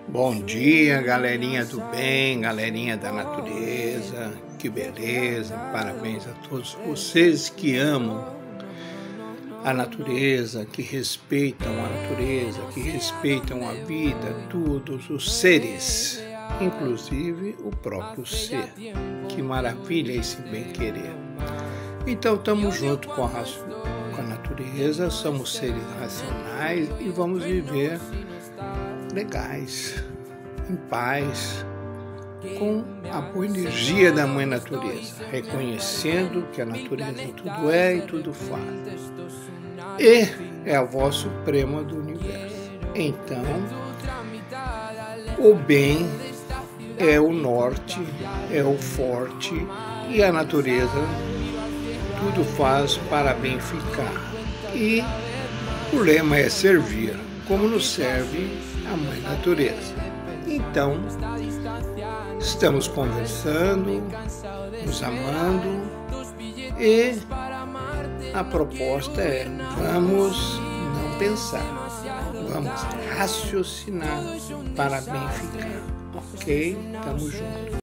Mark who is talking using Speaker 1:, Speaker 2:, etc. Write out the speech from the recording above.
Speaker 1: Bom dia, galerinha do bem, galerinha da natureza, que beleza, parabéns a todos vocês que amam a natureza, que respeitam a natureza, que respeitam a vida, todos os seres, inclusive o próprio ser. Que maravilha esse bem-querer. Então estamos juntos com a natureza, somos seres racionais e vamos viver legais, em paz, com a boa energia da Mãe Natureza, reconhecendo que a natureza tudo é e tudo faz. E é a voz suprema do universo. Então, o bem é o norte, é o forte, e a natureza tudo faz para bem ficar. E o lema é servir, como nos serve a Mãe Natureza. Então, estamos conversando, nos amando, e a proposta é: vamos não pensar, vamos raciocinar para bem ficar. Ok? Tamo junto.